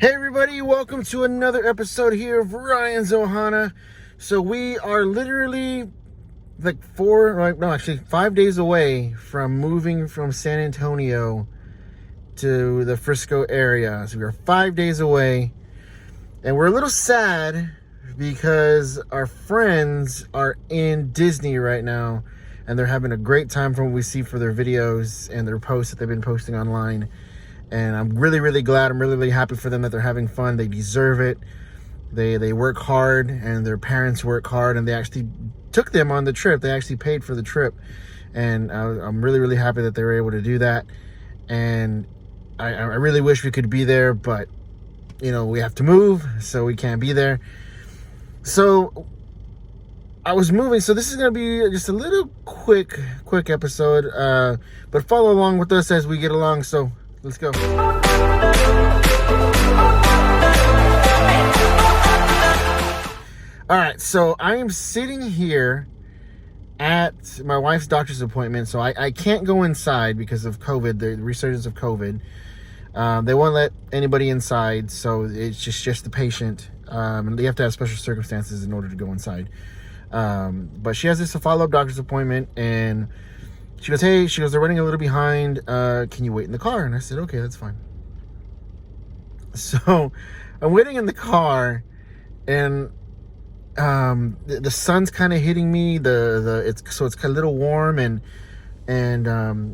Hey everybody, welcome to another episode here of Ryan's Ohana. So we are literally like 5 days away from moving from San Antonio to the Frisco area. So we are 5 days away, and we're a little sad because our friends are in Disney right now, and they're having a great time from what we see for their videos and their posts that they've been posting online. And I'm really, really glad. I'm really, really happy for them that they're having fun. They deserve it. They work hard, and their parents work hard, and they actually took them on the trip. They actually paid for the trip, and I'm really, really happy that they were able to do that. And I really wish we could be there, but you know, we have to move, so we can't be there. So I was moving, so this is going to be just a little quick episode, but follow along with us as we get along. So let's go. All right, so I am sitting here at my wife's doctor's appointment. So I can't go inside because of COVID, the resurgence of COVID. They won't let anybody inside, so it's just the patient. And they have to have special circumstances in order to go inside. But she has this follow-up doctor's appointment, and she goes, hey, they're running a little behind. Can you wait in the car? And I said, okay, that's fine. So I'm waiting in the car, and the sun's kind of hitting me. It's kind of a little warm, and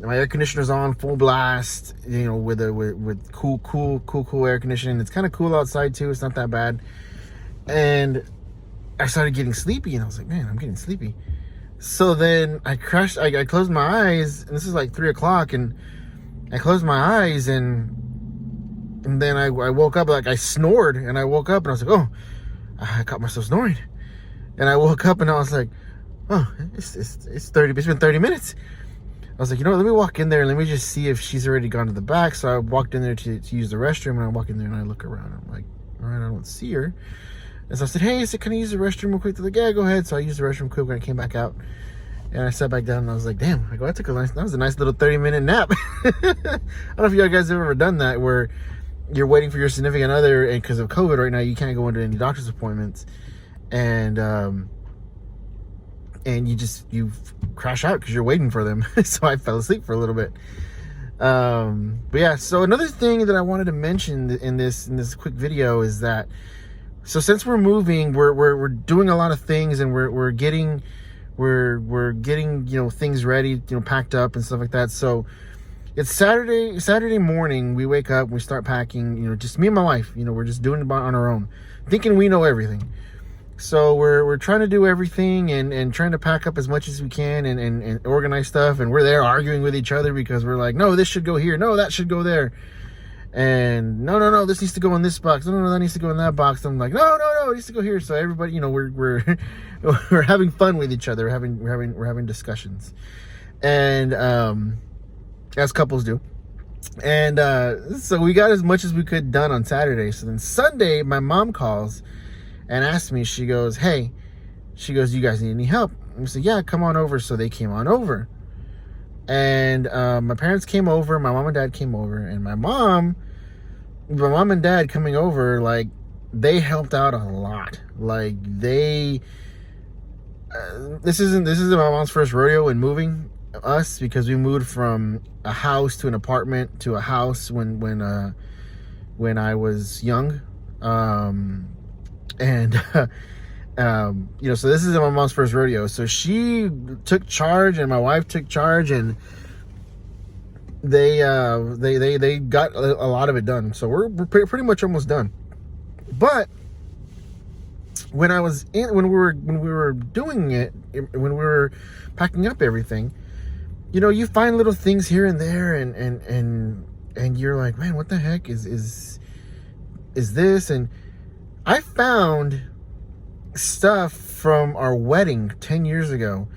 my air conditioner's on full blast, you know, with cool air conditioning. It's kind of cool outside too. It's not that bad. And I started getting sleepy, and I was like, man, I'm getting sleepy. So then I crashed. I closed my eyes, and this is like 3:00, and I closed my eyes, and then I woke up. Like, I snored, and I woke up, and I was like, oh, I caught myself snoring. And I woke up, and I was like, oh, it's been 30 minutes. I was like, you know what, let me walk in there and let me just see if she's already gone to the back. So I walked in there to use the restroom, and I walk in there and I look around. I'm like, all right, I don't see her. And so I said, hey, can I use the restroom real quick? They're like, yeah, go ahead. So I used the restroom quick when I came back out. And I sat back down, and I was like, damn, that was a nice little 30-minute nap. I don't know if you guys have ever done that, where you're waiting for your significant other, and because of COVID right now, you can't go into any doctor's appointments. And you crash out because you're waiting for them. So I fell asleep for a little bit. But yeah, so another thing that I wanted to mention in this quick video is that, so since we're moving, we're doing a lot of things, and we're getting you know, things ready, you know, packed up and stuff like that. So it's Saturday morning. We wake up, we start packing, you know, just me and my wife, you know, we're just doing it on our own, thinking we know everything. So we're trying to do everything, and trying to pack up as much as we can, and organize stuff. And we're there arguing with each other because we're like, no, this should go here, no, that should go there, and no, this needs to go in this box, no, that needs to go in that box. I'm like, no, it needs to go here. So everybody, you know, we're we're having fun with each other. We're having discussions, and as couples do. And so we got as much as we could done on Saturday. So then Sunday, my mom calls and asked me, she goes, hey, you guys need any help? And I said, yeah, come on over. So they came on over, and my parents came over, my mom and dad came over, and my mom and dad coming over, like, they helped out a lot. Like, this isn't my mom's first rodeo in moving us, because we moved from a house to an apartment to a house when I was young. And you know, so this is my mom's first rodeo. So she took charge, and my wife took charge, and they got a lot of it done. So we're pretty much almost done. But when we were doing it, when we were packing up everything, you know, you find little things here and there, and you're like, man, what the heck is this? And I found stuff from our wedding 10 years ago.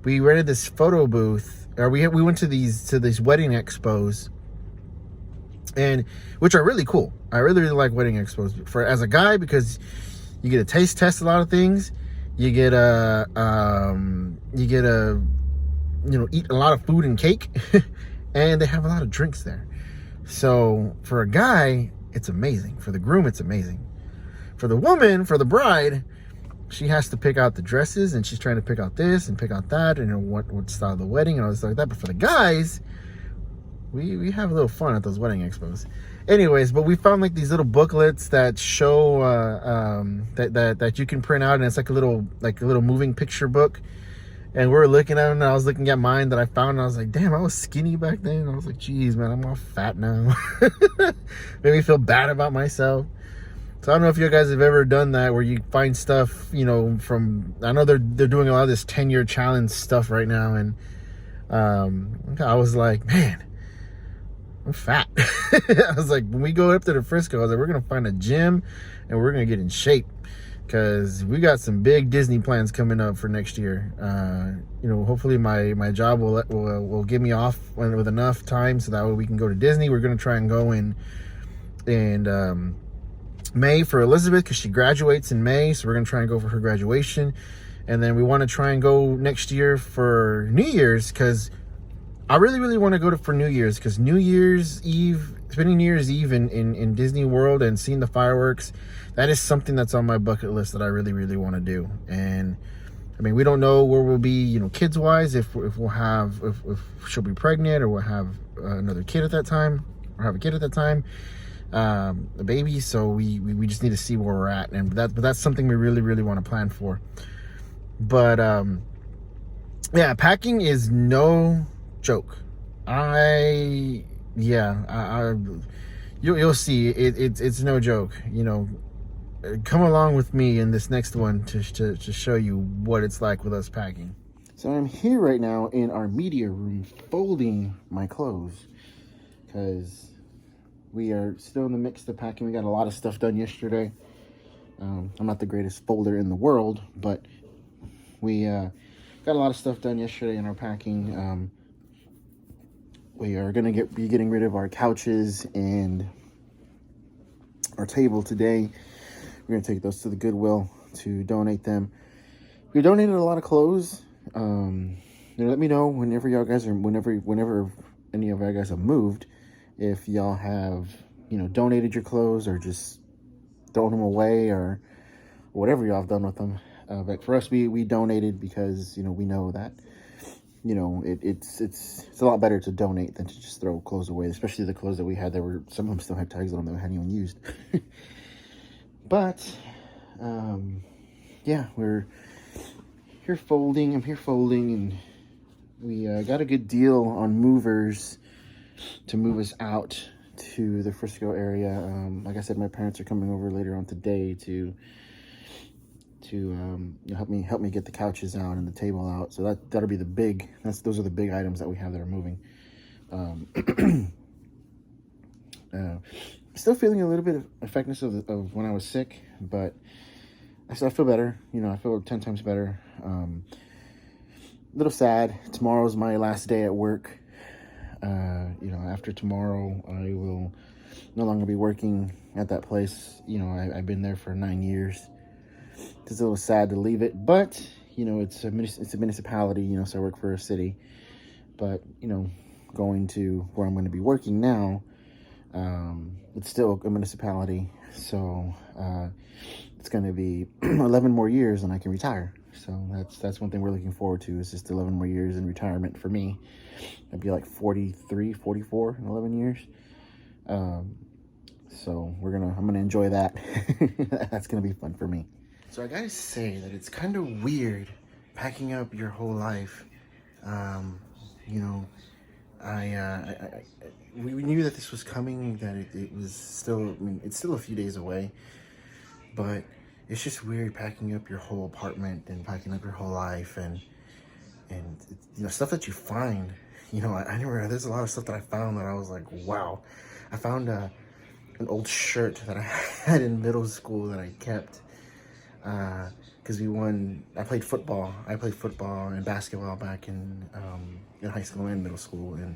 We rented this photo booth, or we went to these wedding expos, and which are really cool. I really like wedding expos as a guy, because you get a taste test a lot of things. You get a you know, eat a lot of food and cake, and they have a lot of drinks there. So for a guy, it's amazing. For the groom, it's amazing. For the woman, for the bride, she has to pick out the dresses, and she's trying to pick out this and pick out that, and what style of the wedding and all this stuff like that. But for the guys, we have a little fun at those wedding expos. Anyways, but we found like these little booklets that show that you can print out, and it's like a little moving picture book. And we were looking at them, and I was looking at mine that I found, and I was like, damn, I was skinny back then. I was like, geez, man, I'm all fat now. Made me feel bad about myself. So I don't know if you guys have ever done that, where you find stuff, you know, from, I know they're doing a lot of this 10-year challenge stuff right now, and I was like, man, I'm fat. I was like, when we go up to the Frisco, I was like, we're gonna find a gym and we're gonna get in shape, because we got some big Disney plans coming up for next year. You know, hopefully my job will give me off with enough time so that way we can go to Disney. We're gonna try and go in May for Elizabeth, because she graduates in May, so we're gonna try and go for her graduation. And then we want to try and go next year for New Year's, because I really want to go for New Year's, because New Year's Eve, spending New Year's Eve in Disney World and seeing the fireworks, that is something that's on my bucket list that I really want to do. And I mean, we don't know where we'll be, you know, kids wise, if we'll have, if she'll be pregnant, or we'll have another kid at that time, or have a kid at that time, a baby. So we just need to see where we're at, and but that's something we really want to plan for. But yeah, packing is no joke. You'll see, it's no joke. You know, come along with me in this next one to show you what it's like with us packing. So I'm here right now in our media room folding my clothes, because we are still in the mix of packing. We got a lot of stuff done yesterday. I'm not the greatest folder in the world, but we got a lot of stuff done yesterday in our packing. We are going to be getting rid of our couches and our table today. We're going to take those to the Goodwill to donate them. We donated a lot of clothes. Let me know whenever y'all guys are, whenever any of y'all guys have moved, if y'all have, you know, donated your clothes or just thrown them away, or whatever y'all have done with them. But for us, we donated, because, you know, we know that, you know, it's a lot better to donate than to just throw clothes away, especially the clothes that we had. Some of them still had tags on them that we hadn't even used. But yeah, we're here folding. I'm here folding, and we got a good deal on movers to move us out to the Frisco area. Like I said, my parents are coming over later on today to help me get the couches out and the table out. So that'll be those are the big items that we have that are moving. Still feeling a little bit of effectiveness of when I was sick, but I feel better. You know, I feel 10 times better. A little sad. Tomorrow's my last day at work. You know, after tomorrow, I will no longer be working at that place. You know, I've been there for 9 years. It's a little sad to leave it, but, you know, it's a municipality, you know, so I work for a city. But, you know, going to where I'm going to be working now, it's still a municipality. So it's going to be 11 more years and I can retire. So that's one thing we're looking forward to, is just 11 more years in retirement for me. I'd be like 43, 44 in 11 years. So I'm gonna enjoy that. That's gonna be fun for me. So I gotta say that it's kind of weird packing up your whole life. You know, we knew that this was coming, that it was still, I mean, it's still a few days away, but it's just weird packing up your whole apartment and packing up your whole life, and you know, stuff that you find. You know, there's a lot of stuff that I found that I was like, wow. I found an old shirt that I had in middle school that I kept, because I played football. I played football and basketball back in high school and middle school. And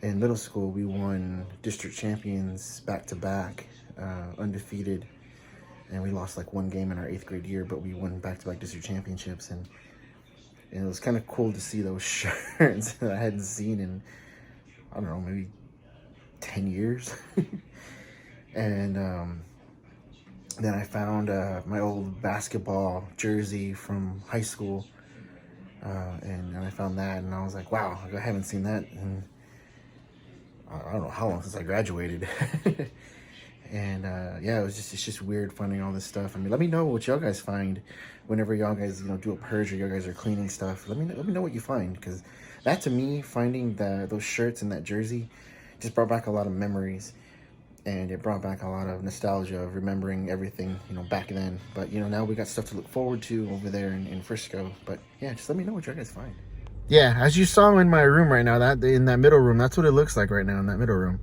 in middle school, we won district champions back-to-back, undefeated. And we lost like one game in our 8th grade year, but we won back-to-back district championships. And it was kind of cool to see those shirts that I hadn't seen in, I don't know, maybe 10 years. And then I found my old basketball jersey from high school, and I found that, and I was like, wow, I haven't seen that in I don't know how long since I graduated. And yeah, it's just weird finding all this stuff. I mean, let me know what y'all guys find whenever y'all guys do a purge or y'all guys are cleaning stuff. Let me know what you find, because that, to me, finding those shirts and that jersey just brought back a lot of memories, and it brought back a lot of nostalgia of remembering everything back then. But now we got stuff to look forward to over there in Frisco. But yeah, just let me know what y'all guys find. Yeah, as you saw in my room right now, that in that middle room, that's what it looks like right now in that middle room.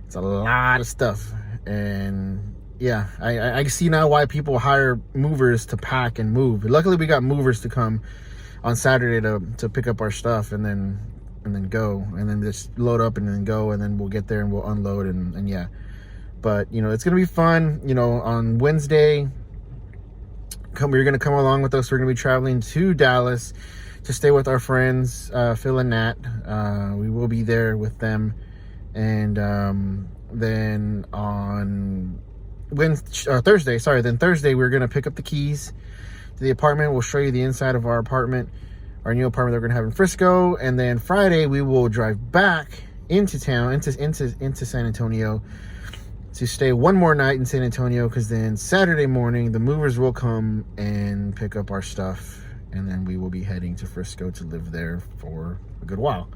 It's a lot of stuff. And yeah, I see now why people hire movers to pack and move. Luckily, we got movers to come on Saturday to pick up our stuff and then go, and then just load up and then go, and then we'll get there and we'll unload and yeah. But it's gonna be fun. On Wednesday, you're gonna come along with us. We're gonna be traveling to Dallas to stay with our friends, Phil and Nat. We will be there with them. And then on Thursday, we're going to pick up the keys to the apartment. We'll show you the inside of our apartment, our new apartment that we're going to have in Frisco. And then Friday, we will drive back into town, into San Antonio, to stay one more night in San Antonio, because then Saturday morning, the movers will come and pick up our stuff. And then we will be heading to Frisco to live there for a good while.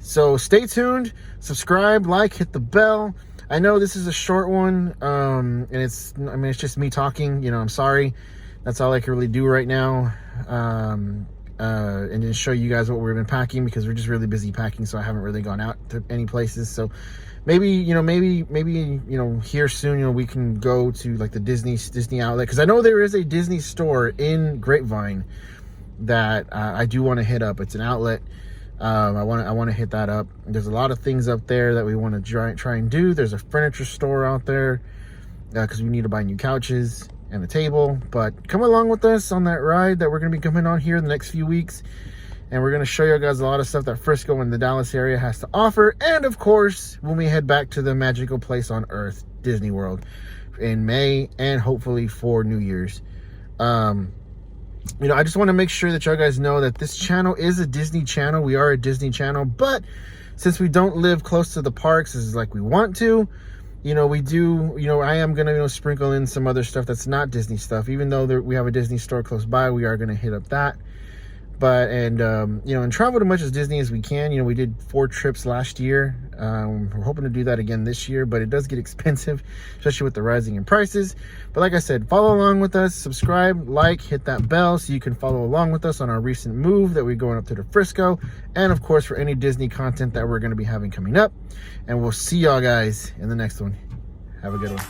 So stay tuned, subscribe, like, hit the bell. I know this is a short one, and it's just me talking. I'm sorry. That's all I can really do right now. And just show you guys what we've been packing, because we're just really busy packing, so I haven't really gone out to any places. So maybe here soon, we can go to like the Disney outlet, because I know there is a Disney store in Grapevine that I do want to hit up. It's an outlet. I want to hit that up. There's a lot of things up there that we want to try and do. There's a furniture store out there, because we need to buy new couches and a table. But come along with us on that ride that we're going to be coming on here in the next few weeks. And we're going to show you guys a lot of stuff that Frisco and the Dallas area has to offer. And of course, when we head back to the magical place on earth, Disney World, in May, and hopefully for New Year's. I just want to make sure that y'all guys know that this channel is a Disney channel. We are a Disney channel, but since we don't live close to the parks as like we want to, we do, I am going to, sprinkle in some other stuff that's not Disney stuff. Even though we have a Disney store close by, we are going to hit up that. But, and travel as much as Disney as we can. We did 4 trips last year. We're hoping to do that again this year, but it does get expensive, especially with the rising in prices. But like I said, follow along with us, subscribe, like, hit that bell so you can follow along with us on our recent move that we're going up to the Frisco. And of course, for any Disney content that we're going to be having coming up. And we'll see y'all guys in the next one. Have a good one.